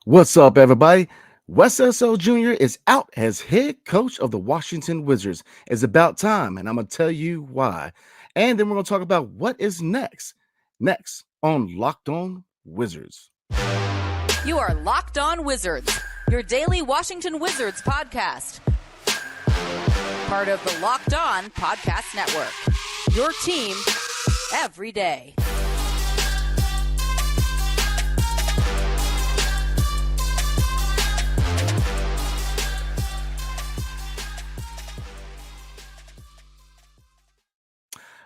What's up, everybody? Wes Unseld Jr. is out as head coach of the Washington Wizards. It's about time, and I'm going to tell you why. And then we're going to talk about what is next. Next on Locked On Wizards. You are Locked On Wizards, your daily Washington Wizards podcast. Part of the Locked On Podcast Network. Your team every day.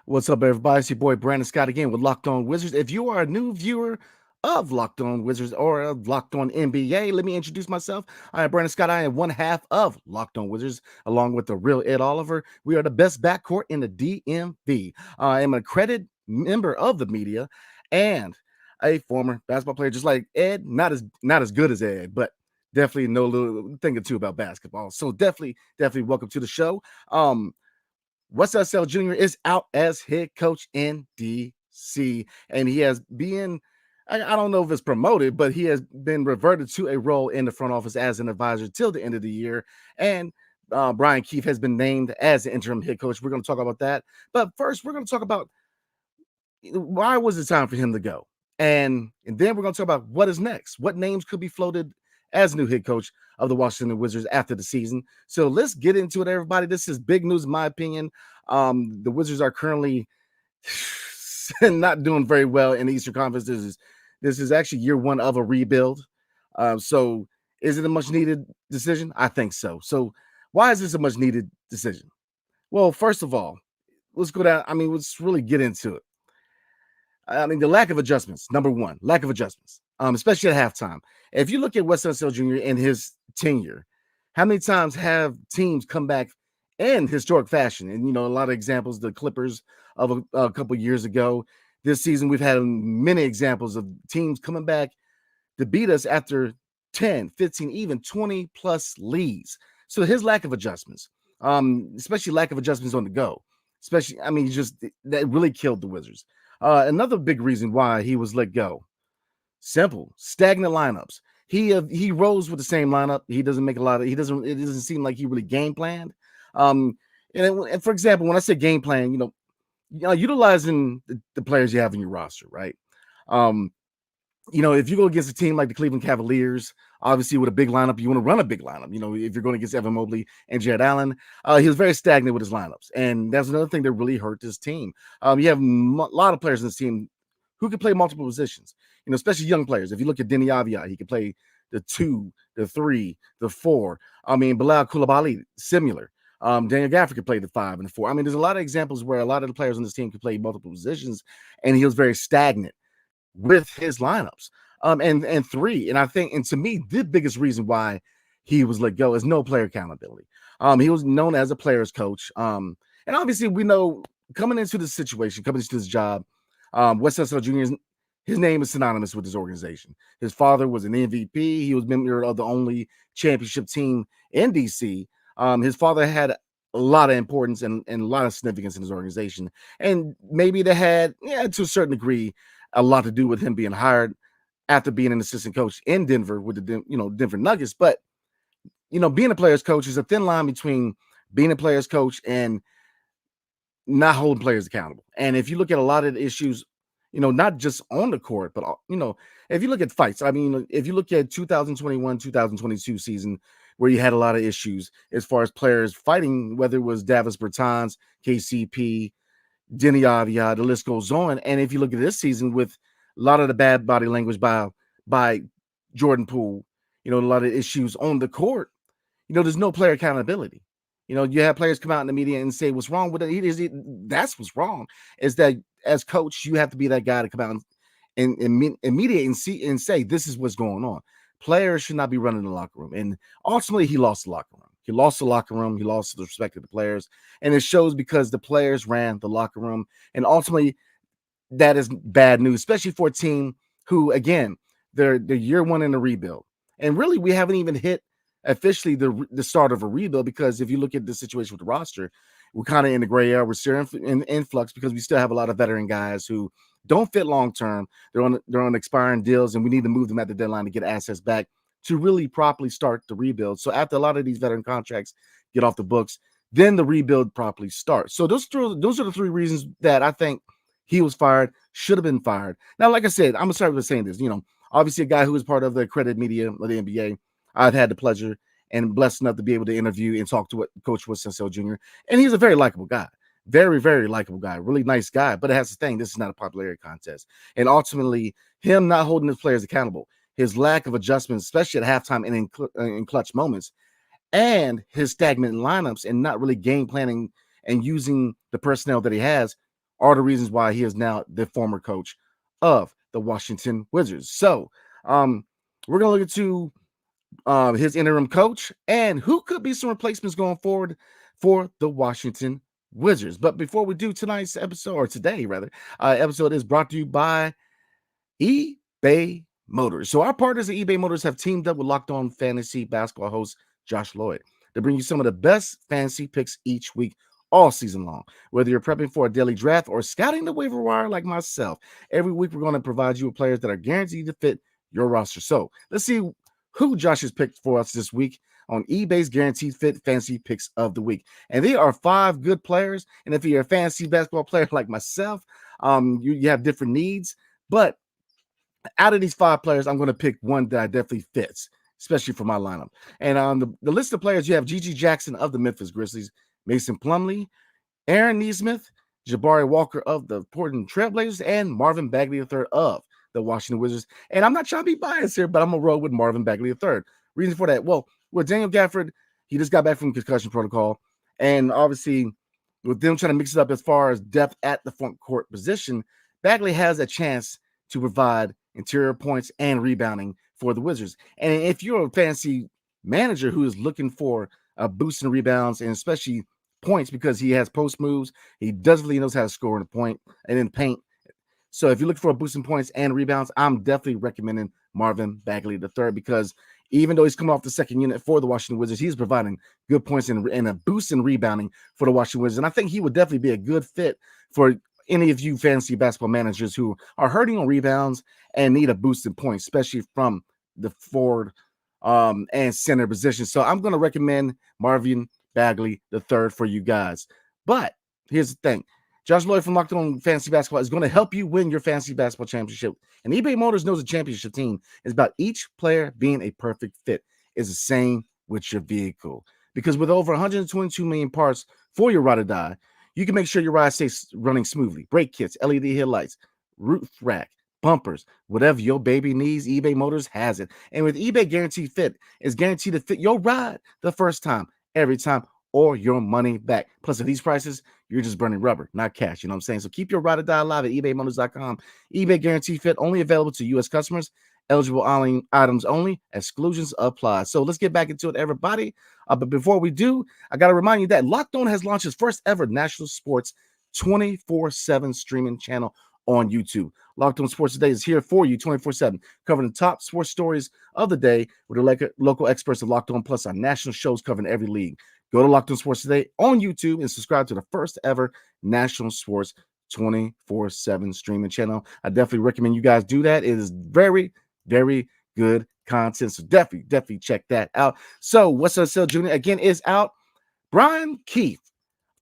What's up, everybody? It's your boy Brandon Scott again with Locked On Wizards. If you are a new viewer of Locked On Wizards or of Locked On NBA, let me introduce myself. I am Brandon Scott. I am one half of Locked On Wizards, along with the real Ed Oliver. We are the best backcourt in the DMV. I am an accredited member of the media and a former basketball player, just like Ed. Not as good as Ed, but definitely know a little thing or two about basketball. So definitely welcome to the show. Wes Unseld Jr. is out as head coach in DC, and he has been, I don't know if it's promoted, but he has been reverted to a role in the front office as an advisor till the end of the year. And Brian Keefe has been named as the interim head coach. We're going to talk about that. But first, we're going to talk about why was it time for him to go? And then we're going to talk about what is next. What names could be floated as new head coach of the Washington Wizards after the season. So let's get into it, everybody. This is big news, in my opinion. The Wizards are currently not doing very well in the Eastern Conference. This is actually year one of a rebuild. So is it a much needed decision? I think so. So why is this a much needed decision? Well, first of all, let's go down. Let's really get into it. The lack of adjustments, number one, lack of adjustments, especially at halftime. If you look at Wes Unseld Jr. and his tenure, how many times have teams come back in historic fashion? And, a lot of examples, the Clippers of a couple years ago. This season, we've had many examples of teams coming back to beat us after 10, 15, even 20 plus leads. So his lack of adjustments, especially lack of adjustments on the go, that really killed the Wizards. Another big reason why he was let go, simple, stagnant lineups. He rose with the same lineup. It doesn't seem like he really game planned. And for example, when I say game plan, utilizing the players you have in your roster, right? If you go against a team like the Cleveland Cavaliers, obviously with a big lineup, you want to run a big lineup. If you're going against Evan Mobley and Jared Allen, he was very stagnant with his lineups. And that's another thing that really hurt this team. You have a lot of players in this team who can play multiple positions, especially young players. If you look at Deni Avdija, he can play the 2, the 3, the 4. Bilal Coulibaly, similar. Daniel Gafford could play the 5 and the 4. There's a lot of examples where a lot of the players on this team could play multiple positions, and he was very stagnant with his lineups. And three, and I think, and to me, the biggest reason why he was let go is no player accountability. He was known as a player's coach. And obviously we know coming into this situation, coming into this job, Wes Unseld Jr. His name is synonymous with his organization. His father was an MVP. He was member of the only championship team in DC. His father had a lot of importance and a lot of significance in his organization. And maybe they had, to a certain degree, a lot to do with him being hired after being an assistant coach in Denver with the Denver Nuggets. But being a player's coach is a thin line between being a player's coach and not holding players accountable. And if you look at a lot of the issues, not just on the court, but if you look at fights, if you look at 2021, 2022 season, where you had a lot of issues as far as players fighting, whether it was Davis Bertans, KCP, Deni Avdija, the list goes on. And if you look at this season with a lot of the bad body language by Jordan Poole, a lot of issues on the court, there's no player accountability. You have players come out in the media and say what's wrong with it. That's what's wrong, is that as coach, you have to be that guy to come out and mediate and say this is what's going on. Players should not be running the locker room. And ultimately, he lost the locker room. He lost the locker room. He lost the respect of the players. And it shows because the players ran the locker room. And ultimately, that is bad news, especially for a team who, again, they're year one in the rebuild. And really, we haven't even hit officially the start of a rebuild, because if you look at the situation with the roster, we're kind of in the gray area. We're still in influx because we still have a lot of veteran guys who don't fit long term. They're on expiring deals, and we need to move them at the deadline to get assets back to really properly start the rebuild. So after a lot of these veteran contracts get off the books, then the rebuild properly starts. So those are the three reasons that I think he was fired, should have been fired. Now, like I said, I'm gonna start with saying this. Obviously a guy who is part of the accredited media of the NBA. I've had the pleasure and blessed enough to be able to interview and talk to Coach Wes Unseld Jr. And he's a very likable guy. Very, very likable guy. Really nice guy. But it has to thing, this is not a popularity contest. And ultimately, him not holding his players accountable, his lack of adjustment, especially at halftime and in clutch moments, and his stagnant lineups and not really game planning and using the personnel that he has are the reasons why he is now the former coach of the Washington Wizards. So we're going to look into his interim coach and who could be some replacements going forward for the Washington Wizards. But before we do tonight's episode, or today rather, episode is brought to you by eBay Motors. So our partners at eBay Motors have teamed up with Locked On Fantasy Basketball host Josh Lloyd to bring you some of the best fantasy picks each week, all season long. Whether you're prepping for a daily draft or scouting the waiver wire like myself, every week we're going to provide you with players that are guaranteed to fit your roster. So let's see who Josh has picked for us this week on eBay's Guaranteed Fit Fantasy Picks of the Week. And they are 5 good players. And if you're a fantasy basketball player like myself, you have different needs. But out of these 5 players, I'm going to pick one that definitely fits, especially for my lineup. And on the list of players, you have G.G. Jackson of the Memphis Grizzlies, Mason Plumlee, Aaron Nesmith, Jabari Walker of the Portland Trailblazers, and Marvin Bagley III of the Washington Wizards. And I'm not trying to be biased here, but I'm going to roll with Marvin Bagley III. Reason for that, well, with Daniel Gafford, he just got back from concussion protocol. And obviously, with them trying to mix it up as far as depth at the front court position, Bagley has a chance to provide interior points and rebounding for the Wizards. And if you're a fantasy manager who is looking for a boost in rebounds and especially points because he has post moves, he definitely knows how to score in the point and in paint. So if you're looking for a boost in points and rebounds, I'm definitely recommending Marvin Bagley III because even though he's coming off the second unit for the Washington Wizards, he's providing good points and a boost in rebounding for the Washington Wizards. And I think he would definitely be a good fit for any of you fantasy basketball managers who are hurting on rebounds and need a boost in points, especially from the forward and center position. So I'm going to recommend Marvin Bagley III for you guys. But here's the thing. Josh Lloyd from Locked On Fantasy Basketball is going to help you win your fantasy basketball championship. And eBay Motors knows a championship team is about each player being a perfect fit. It's the same with your vehicle. Because with over 122 million parts for your ride or die, you can make sure your ride stays running smoothly. Brake kits, LED headlights, roof rack, bumpers, whatever your baby needs, eBay Motors has it. And with eBay Guaranteed Fit, it's guaranteed to fit your ride the first time, every time, or your money back. Plus, at these prices, you're just burning rubber, not cash. You know what I'm saying? So keep your ride or die alive at ebaymotors.com. eBay Guaranteed Fit only available to U.S. customers. Eligible items only. Exclusions apply. So let's get back into it, everybody. But before we do, I got to remind you that Locked On has launched its first ever national sports 24/7 streaming channel on YouTube. Locked On Sports Today is here for you 24/7, covering the top sports stories of the day with the local experts of Locked On, plus our national shows covering every league. Go to Locked On Sports Today on YouTube and subscribe to the first ever national sports 24/7 streaming channel. I definitely recommend you guys do that. It is very, very good content. So definitely check that out. So Wes Unseld Jr. again is out. Brian Keefe,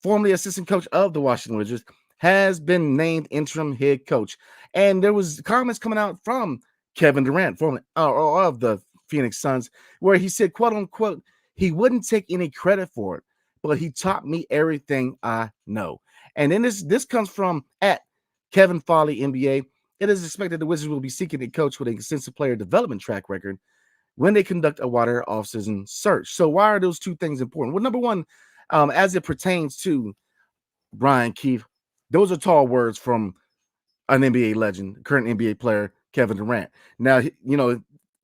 formerly assistant coach of the Washington Wizards, has been named interim head coach. And there was comments coming out from Kevin Durant, formerly of the Phoenix Suns, where he said, quote unquote, he wouldn't take any credit for it, but he taught me everything I know. And then this comes from at Kevin Foley, NBA. It is expected the Wizards will be seeking a coach with an extensive player development track record when they conduct a wider offseason search. So why are those two things important? Well, number one, as it pertains to Brian Keefe, those are tall words from an NBA legend, current NBA player, Kevin Durant. Now,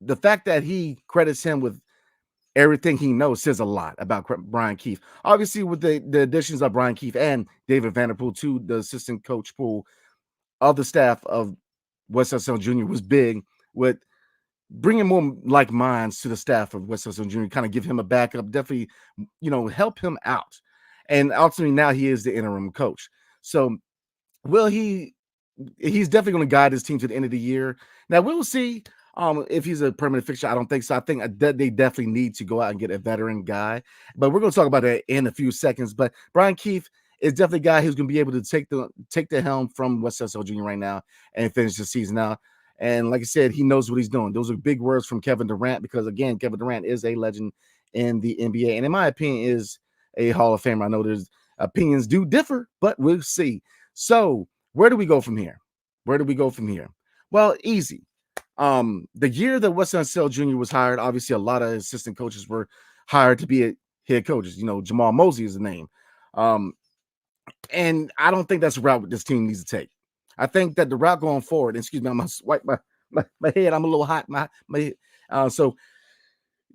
the fact that he credits him with everything he knows says a lot about Brian Keefe. Obviously, with the additions of Brian Keefe and David Vanderpool to the assistant coach pool of the staff of Wes Unseld Jr. was big with bringing more like minds to the staff of Wes Unseld Jr., kind of give him a backup, definitely, help him out. And ultimately, now he is the interim coach. So, he's definitely going to guide his team to the end of the year. Now, we'll see. If he's a permanent fixture, I don't think so. I think that they definitely need to go out and get a veteran guy. But we're going to talk about that in a few seconds. But Brian Keefe is definitely a guy who's going to be able to take the helm from Wes Unseld Jr. right now and finish the season out. And like I said, he knows what he's doing. Those are big words from Kevin Durant because, again, Kevin Durant is a legend in the NBA. And in my opinion, is a Hall of Famer. I know there's opinions do differ, but we'll see. So where do we go from here? Where do we go from here? Well, easy. The year that Wes Unseld Jr. was hired, obviously a lot of assistant coaches were hired to be head coaches. Jamal Mosley is the name. And I don't think that's the route this team needs to take. I think that the route going forward, excuse me, I'm gonna swipe my head. I'm a little hot. So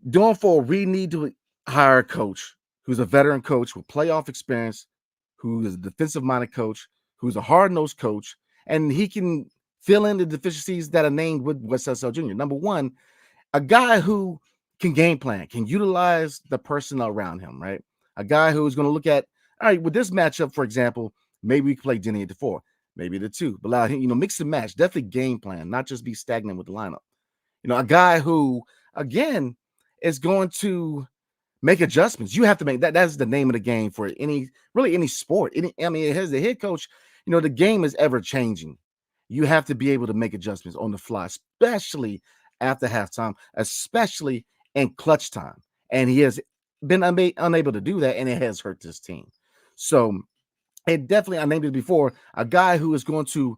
going forward, we need to hire a coach who's a veteran coach with playoff experience, who is a defensive-minded coach, who's a hard-nosed coach, and he can fill in the deficiencies that are named with Wes Unseld Jr. Number one, a guy who can game plan, can utilize the personnel around him, right? A guy who's going to look at, all right, with this matchup, for example, maybe we can play Deni at the 4, maybe the 2, but allow him, mix and match, definitely game plan, not just be stagnant with the lineup. A guy who, again, is going to make adjustments. You have to make that. That's the name of the game for any sport. As the head coach, the game is ever changing. You have to be able to make adjustments on the fly, especially after halftime, especially in clutch time. And he has been unable to do that, and it has hurt this team. So it definitely, I named it before, a guy who is going to,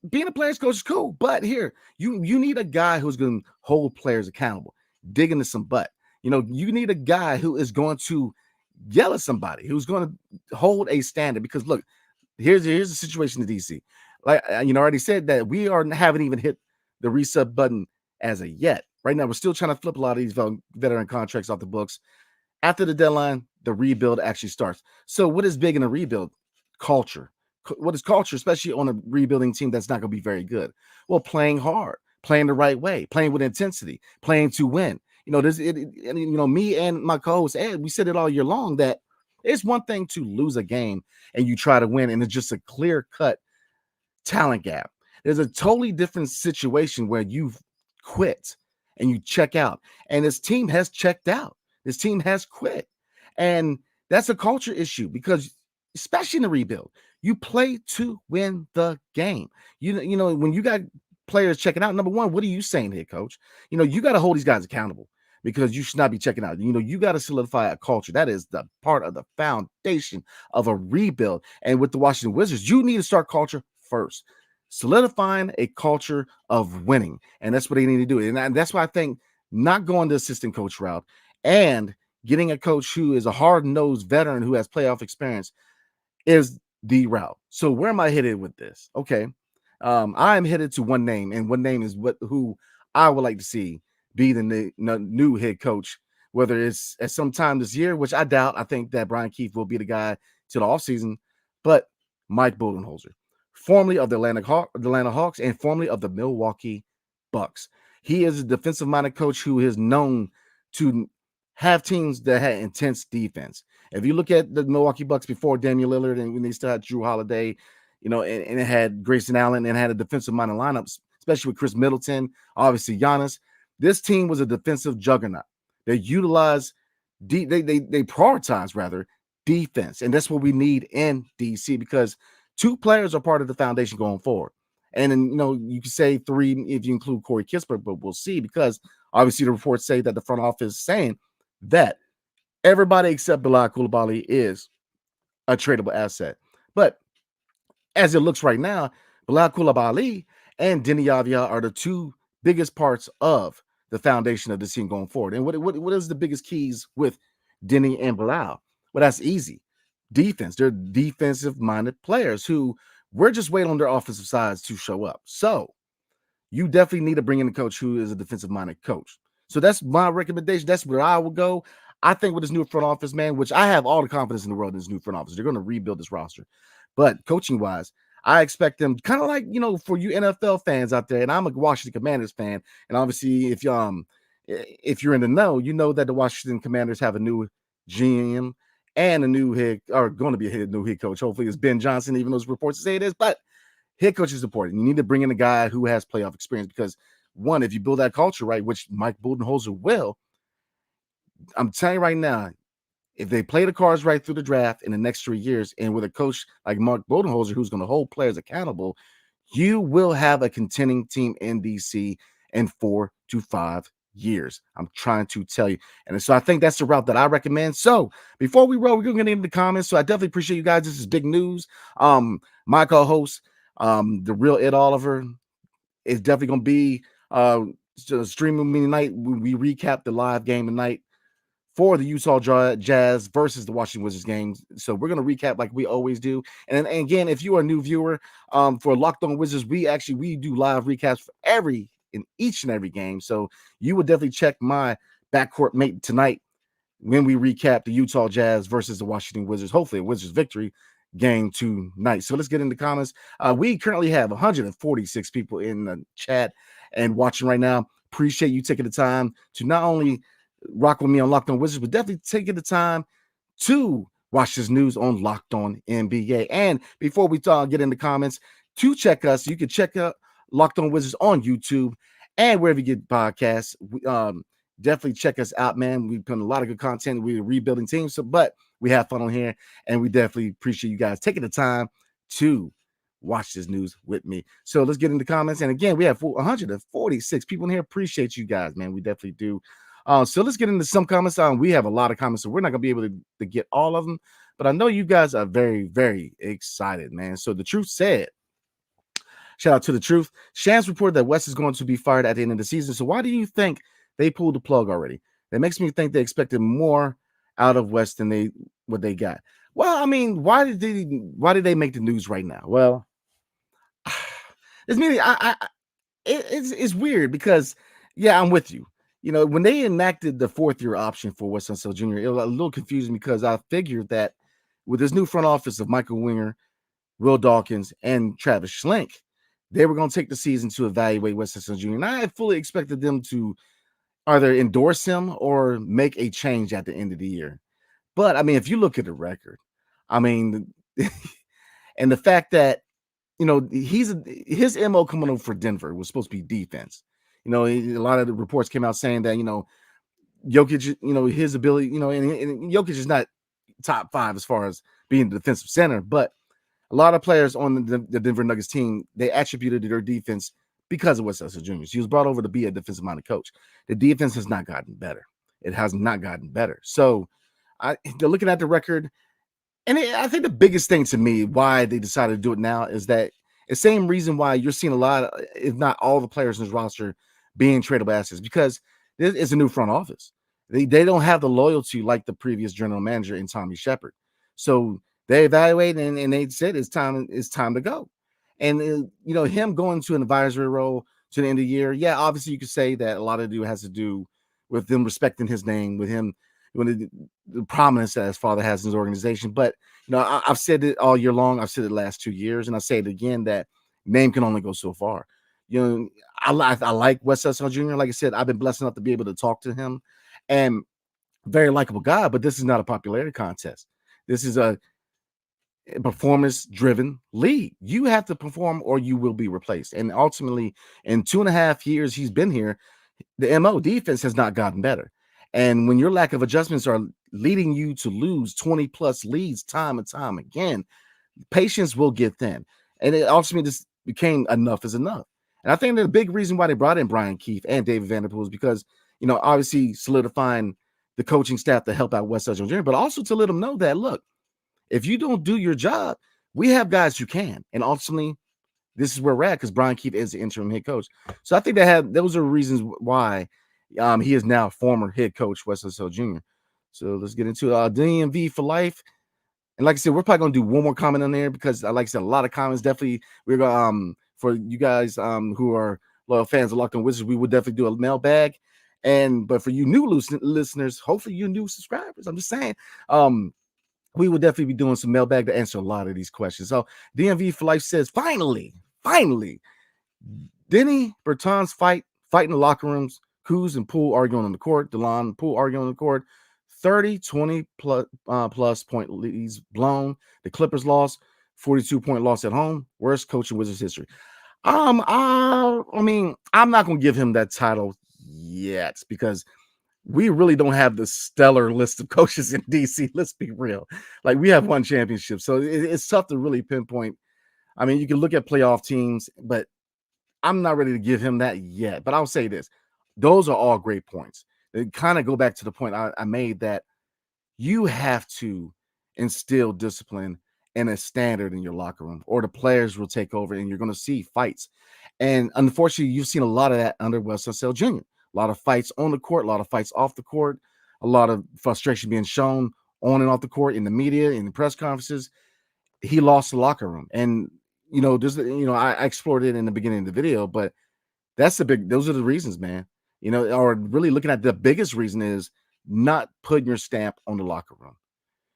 being a player's coach is cool, but here, you need a guy who's going to hold players accountable, dig into some butt. You need a guy who is going to yell at somebody, who's going to hold a standard. Because look, here's the situation in DC. Like I already said that we haven't even hit the reset button as of yet. Right now, we're still trying to flip a lot of these veteran contracts off the books. After the deadline, the rebuild actually starts. So what is big in a rebuild? Culture. What is culture, especially on a rebuilding team that's not going to be very good? Well, playing hard, playing the right way, playing with intensity, playing to win. Me and my co-host Ed, we said it all year long that it's one thing to lose a game and you try to win, and it's just a clear-cut talent gap. There's a totally different situation where you've quit and you check out, and this team has checked out. This team has quit, and that's a culture issue because, especially in the rebuild, you play to win the game. When you got players checking out, number one, what are you saying, head coach? You got to hold these guys accountable, because you should not be checking out. You got to solidify a culture. That is the part of the foundation of a rebuild. And with the Washington Wizards, you need to start culture first, solidifying a culture of winning. And that's what they need to do. And that's why I think not going the assistant coach route and getting a coach who is a hard-nosed veteran who has playoff experience is the route. So where am I headed with this? Okay. I am headed to one name, and one name is who I would like to see be the new head coach, whether it's at some time this year, which I doubt. I think that Brian Keefe will be the guy to the offseason, but Mike Budenholzer, formerly of the Atlanta Hawks and formerly of the Milwaukee Bucks. He is a defensive-minded coach who is known to have teams that had intense defense. If you look at the Milwaukee Bucks before Damian Lillard and when they still had Drew Holiday, and it had Grayson Allen and had a defensive-minded lineups, especially with Chris Middleton, obviously Giannis. This team was a defensive juggernaut. They utilized, they prioritize rather defense, and that's what we need in DC, because two players are part of the foundation going forward. And then you can say three if you include Corey Kispert, but we'll see, because obviously the reports say that the front office is saying that everybody except Bilal Coulibaly is a tradable asset. But as it looks right now, Bilal Coulibaly and Deni Avdija are the two biggest parts of the foundation of the team going forward. And what is the biggest keys with Deni and Bilal? Well, that's easy. Defense. They're defensive-minded players who we're just waiting on their offensive sides to show up. So you definitely need to bring in a coach who is a defensive-minded coach. So that's my recommendation. That's where I would go. I think with this new front office, man, which I have all the confidence in the world in this new front office, they're going to rebuild this roster. But coaching-wise, I expect them kind of like, for you NFL fans out there, and I'm a Washington Commanders fan, and obviously if you're in the know, you know that the Washington Commanders have a new GM and a new going to be a new head coach. Hopefully it's Ben Johnson, even those reports say it is, but head coach is important. You need to bring in a guy who has playoff experience, because one, if you build that culture right, which Mike Budenholzer will, I'm telling you right now, if they play the cards right through the draft in the next 3 years, and with a coach like Mark Budenholzer who's going to hold players accountable, you will have a contending team in DC in 4 to 5 years. I'm trying to tell you. And so I think that's the route that I recommend. So before we roll, we're going to get into the comments. So I definitely appreciate you guys. This is big news. My co-host, the real Ed Oliver, is definitely going to be streaming me tonight. We recap the live game tonight for the Utah Jazz versus the Washington Wizards games. So we're going to recap like we always do. And again, if you are a new viewer for Locked On Wizards, we do live recaps for each and every game. So you would definitely check my backcourt mate tonight when we recap the Utah Jazz versus the Washington Wizards. Hopefully a Wizards victory game tonight. So let's get into comments. We currently have 146 people in the chat and watching right now. Appreciate you taking the time to not only rock with me on Locked On Wizards, but definitely taking the time to watch this news on Locked On NBA. And before we get into comments, to check us, you can check out Locked On Wizards on YouTube and wherever you get podcasts. Definitely check us out, man. We've put a lot of good content. We're rebuilding teams, but we have fun on here, and we definitely appreciate you guys taking the time to watch this news with me. So let's get into comments. And again, we have 146 people in here. Appreciate you guys, man. We definitely do. So let's get into some comments. We have a lot of comments, so we're not going to be able to get all of them. But I know you guys are very, very excited, man. So the truth said, shout out to the truth. Shams reported that Wes is going to be fired at the end of the season. So why do you think they pulled the plug already? That makes me think they expected more out of Wes than what they got. Well, I mean, why did they make the news right now? Well, it's weird because, yeah, I'm with you. You know, when they enacted the 4th-year option for Wes Unseld Jr., it was a little confusing because I figured that with this new front office of Michael Winger, Will Dawkins, and Travis Schlenk, they were going to take the season to evaluate Wes Unseld Jr. And I fully expected them to either endorse him or make a change at the end of the year. But, I mean, if you look at the record, I mean, and the fact that, you know, his MO coming over for Denver was supposed to be defense. You know, a lot of the reports came out saying that, you know, Jokic, you know, his ability, you know, and Jokic is not top 5 as far as being the defensive center, but a lot of players on the Denver Nuggets team, they attributed their defense because of Wes Unseld Jr. He was brought over to be a defensive-minded coach. The defense has not gotten better. It has not gotten better. So they're looking at the record, and I think the biggest thing to me why they decided to do it now is that the same reason why you're seeing a lot, if not all, the players in this roster being tradable assets, because this is a new front office. They don't have the loyalty like the previous general manager in Tommy Shepard. So they evaluated and they said it's time to go. And you know, him going to an advisory role to the end of the year, yeah, obviously you could say that a lot of it has to do with them respecting his name, with him, when the prominence that his father has in his organization. But you know, I've said it all year long. I've said it the last 2 years, and I say it again that name can only go so far. You know, I like Wes Unseld Jr. Like I said, I've been blessed enough to be able to talk to him, and very likable guy. But this is not a popularity contest. This is a performance-driven league. You have to perform, or you will be replaced. And ultimately, in 2.5 years he's been here, the MO defense has not gotten better. And when your lack of adjustments are leading you to lose 20+ leads time and time again, patience will get thin. And it ultimately just became enough is enough. And I think the big reason why they brought in Brian Keefe and David Vanderpool is because, you know, obviously solidifying the coaching staff to help out Wes Unseld Jr., but also to let them know that, look, if you don't do your job, we have guys who can. And ultimately, this is where we're at because Brian Keefe is the interim head coach. So I think those are reasons why he is now former head coach Wes Unseld Jr. So let's get into DMV for life. And like I said, we're probably gonna do one more comment on there because, like I said, a lot of comments. Definitely, we're gonna for you guys who are loyal fans of Locked On Wizards, we would definitely do a mailbag. But for you new listeners, hopefully you new subscribers, I'm just saying, we would definitely be doing some mailbag to answer a lot of these questions. So DMV for life says, finally, Deni Bertans fight in the locker rooms. Kuz and Poole arguing on the court. Delon Poole arguing on the court. 20 plus point leads blown. The Clippers lost. 42-point loss at home. Worst coach in Wizards history. I mean, I'm not gonna give him that title yet because we really don't have the stellar list of coaches in DC. Let's be real. Like we have one championship, so it's tough to really pinpoint. I mean, you can look at playoff teams, but I'm not ready to give him that yet. But I'll say this: those are all great points. They kind of go back to the point I made that you have to instill discipline and a standard in your locker room, or the players will take over, and you're going to see fights. And unfortunately, you've seen a lot of that under Wes Unseld Jr. A lot of fights on the court, a lot of fights off the court, a lot of frustration being shown on and off the court in the media, in the press conferences. He lost the locker room, and I explored it in the beginning of the video, but those are the reasons, man. Or really looking at the biggest reason is not putting your stamp on the locker room,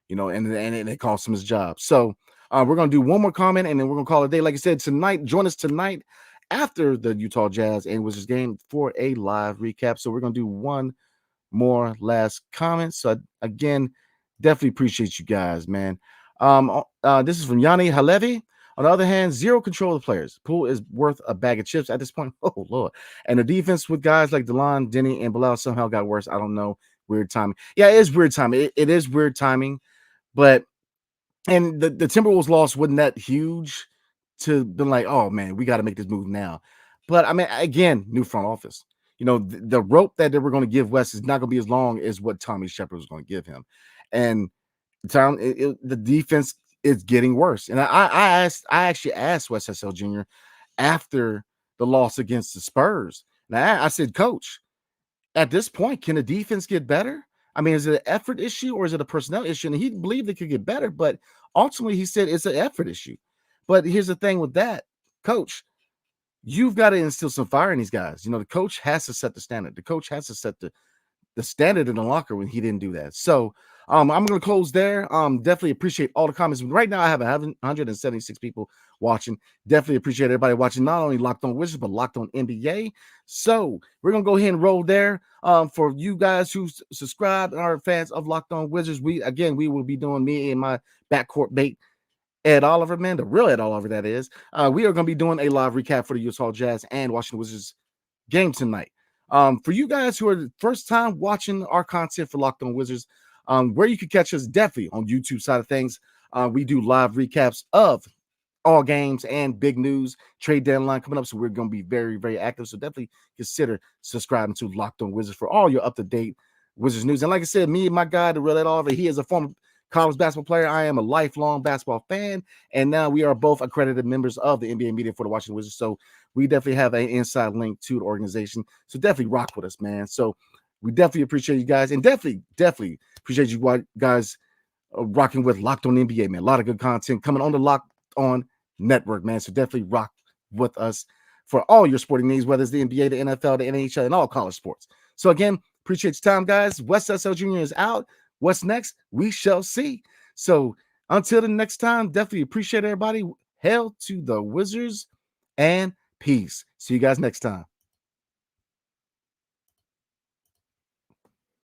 and it cost him his job. So we're going to do one more comment and then we're going to call it a day. Like I said, join us tonight after the Utah Jazz and Wizards game for a live recap. So we're going to do one more last comment. So again, definitely appreciate you guys, man. This is from Yanni Halevi. On the other hand, zero control of the players. Poole is worth a bag of chips at this point. Oh, Lord. And the defense with guys like Delon, Deni, and Bilal somehow got worse. I don't know. Weird timing. Yeah, it is weird timing. It is weird timing. But, and the Timberwolves loss wasn't that huge to be like, oh, man, we got to make this move now. But, I mean, again, new front office. The rope that they were going to give Wes is not going to be as long as what Tommy Shepard was going to give him. And the defense is getting worse. And I actually asked Wes Unseld Jr. after the loss against the Spurs. Now I said, Coach, at this point, can the defense get better? I mean, is it an effort issue or is it a personnel issue? And he believed it could get better, but ultimately he said it's an effort issue. But here's the thing with that, Coach, you've got to instill some fire in these guys. The coach has to set the standard. The coach has to set the standard in the locker when he didn't do that. So I'm going to close there. Definitely appreciate all the comments. Right now I have 176 people watching. Definitely appreciate everybody watching, not only Locked On Wizards, but Locked On NBA. So we're going to go ahead and roll there. For you guys who subscribe and are fans of Locked On Wizards, we will be doing me and my backcourt bait Ed Oliver, man, the real Ed Oliver, that is. We are going to be doing a live recap for the Utah Jazz and Washington Wizards game tonight. For you guys who are the first time watching our content for Locked On Wizards, where you can catch us definitely on YouTube side of things. We do live recaps of all games and big news, trade deadline coming up. So we're going to be very, very active. So definitely consider subscribing to Locked On Wizards for all your up-to-date Wizards news. And like I said, me and my guy, the real Ed Oliver, he is a former college basketball player. I am a lifelong basketball fan. And now we are both accredited members of the NBA media for the Washington Wizards. So we definitely have an inside link to the organization. So definitely rock with us, man. So we definitely appreciate you guys. And definitely appreciate you guys rocking with Locked On NBA, man. A lot of good content coming on the Locked On Network, man. So definitely rock with us for all your sporting needs, whether it's the NBA, the NFL, the NHL, and all college sports. So again, appreciate your time, guys. Wes Unseld Jr. is out. What's next? We shall see. So until the next time, definitely appreciate everybody. Hail to the Wizards and peace. See you guys next time.